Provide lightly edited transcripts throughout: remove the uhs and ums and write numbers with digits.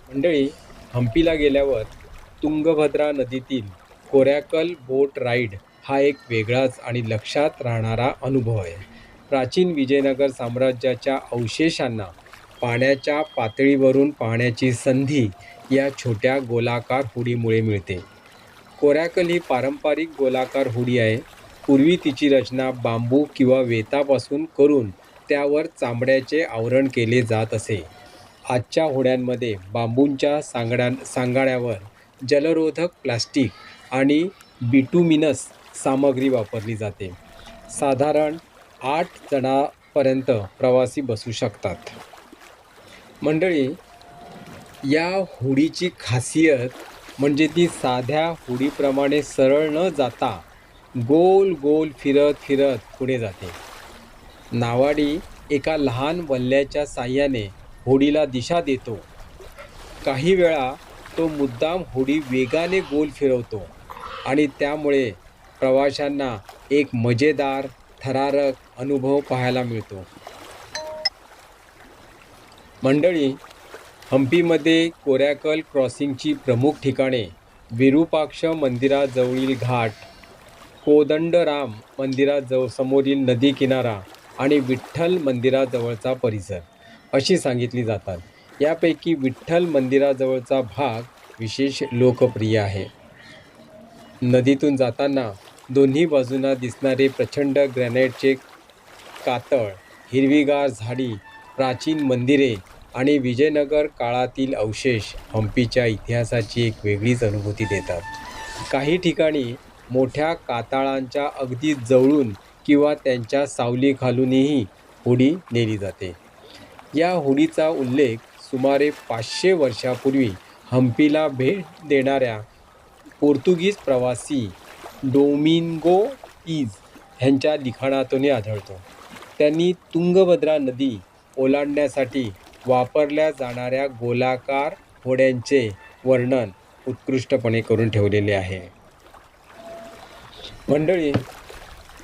मंडळी, हंपीला गेल्यावर तुंगभद्रा नदीतील कोरॅकल बोट राईड हा एक वेगळाच आणि लक्षात राहणारा अनुभव आहे. प्राचीन विजयनगर साम्राज्याच्या अवशेषांना पाण्याच्या पातळीवरून पाहण्याची संधी या छोट्या गोलाकार होडीमुळे मिळते. कोरॅकल ही पारंपरिक गोलाकार होडी आहे. पूर्वी तिची रचना बांबू किंवा वेतापासून करून त्यावर चामड्याचे आवरण केले जात असे. आजच्या होड्यांमध्ये बांबूंच्या सांगाड्यावर जलरोधक प्लास्टिक आणि बिटुमिनस सामग्री वापरली जाते. साधारण 8 जणांपर्यंत प्रवासी बसू शकतात. मंडळी, या होडीची खासियत म्हणजे ती साध्या होडीप्रमाणे सरळ न जाता गोल गोल फिरत फिरत पुढे जाते. नावाडी एका लहान वल्ह्याच्या साहाय्याने होडीला दिशा देतो. काही वेळा तो मुद्दाम होडी वेगाने गोल फिरवतो आणि त्यामुळे प्रवाशांना एक मजेदार, थरारक अनुभव पाहायला मिळतो. मंडळी, हंपीमध्ये कोरॅकल क्रॉसिंगची प्रमुख ठिकाणे विरूपाक्ष मंदिराजवळील घाट, कोदंडराम समोरील नदी किनारा आणि विठ्ठल मंदिराजवळचा परिसर अशी सांगितली जातात. यापैकी विठ्ठल मंदिराजवळचा भाग विशेष लोकप्रिय आहे. नदीतून जाताना दोन्ही बाजूंना दिसणारे प्रचंड ग्रॅनाइटचे कातळ, हिरवीगार झाडी, प्राचीन मंदिरे आणि विजयनगर काळातील अवशेष हंपीच्या इतिहासाची एक वेगळीच अनुभूती देतात. काही ठिकाणी मोठ्या कातळांच्या अगदी जवळून किंवा त्यांच्या सावलीखालूनही होडी नेली जाते. या होडीचा उल्लेख सुमारे 500 वर्षापूर्वी हंपीला भेट देणाऱ्या पोर्तुगीज प्रवासी डोमिंगो पीज ह्यांच्या लिखाणातून आढळतो. त्यांनी तुंगभद्रा नदी ओलांडण्यासाठी वापरल्या जाणाऱ्या गोलाकार होड्यांचे वर्णन उत्कृष्टपणे करून ठेवलेले आहे. मंडळी,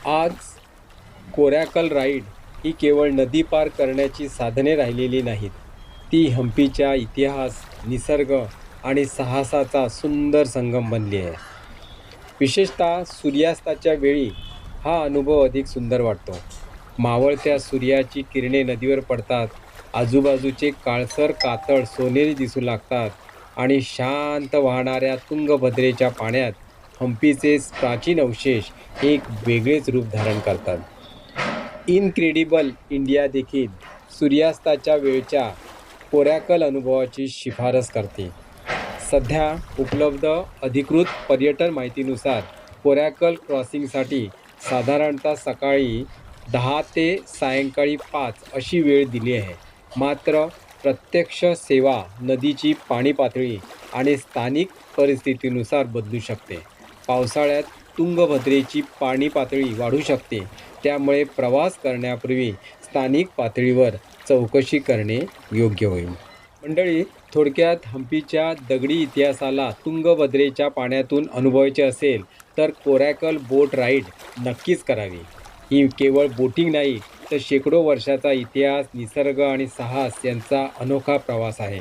आज कोरॅकल राईड ही केवळ नदी पार करण्याची साधने राहिलेली नाहीत. ती हंपीच्या इतिहास, निसर्ग आणि साहसाचा सुंदर संगम बनली आहे. विशेषतः सूर्यास्ताच्या वेळी हा अनुभव अधिक सुंदर वाटतो. मावळत्या सूर्याची किरणे नदीवर पडतात, आजूबाजूचे काळसर कातळ सोनेरी दिसू लागतात आणि शांत वाहणाऱ्या तुंगभद्रेच्या पाण्यात हंपीचे प्राचीन अवशेष एक वेगळेच रूप धारण करतात. इनक्रेडिबल इंडिया देखील सूर्यास्ताच्या वेळच्या कोरॅकल अनुभवाची शिफारस करते. सध्या उपलब्ध अधिकृत पर्यटन माहितीनुसार कोरॅकल क्रॉसिंगसाठी साधारणतः सकाळी 10 ते सायंकाळी 5 अशी वेळ दिली आहे. मात्र प्रत्यक्ष सेवा नदीची पाणी पातळी आणि स्थानिक परिस्थितीनुसार बदलू शकते. पावसाळ्यात तुंगभद्रेची पाणी पातळी वाढू शकते, त्यामुळे प्रवास करण्यापूर्वी स्थानिक पातळीवर चौकशी करणे योग्य होईल. मंडळी, थोडक्यात हंपीच्या दगडी इतिहासाला तुंगभद्रेच्या पाण्यातून अनुभवायचे असेल तर कोरॅकल बोट राईड नक्कीच करावी. ही केवळ बोटिंग नाही तर शेकडो वर्षाचा इतिहास, निसर्ग आणि साहस यांचा अनोखा प्रवास आहे.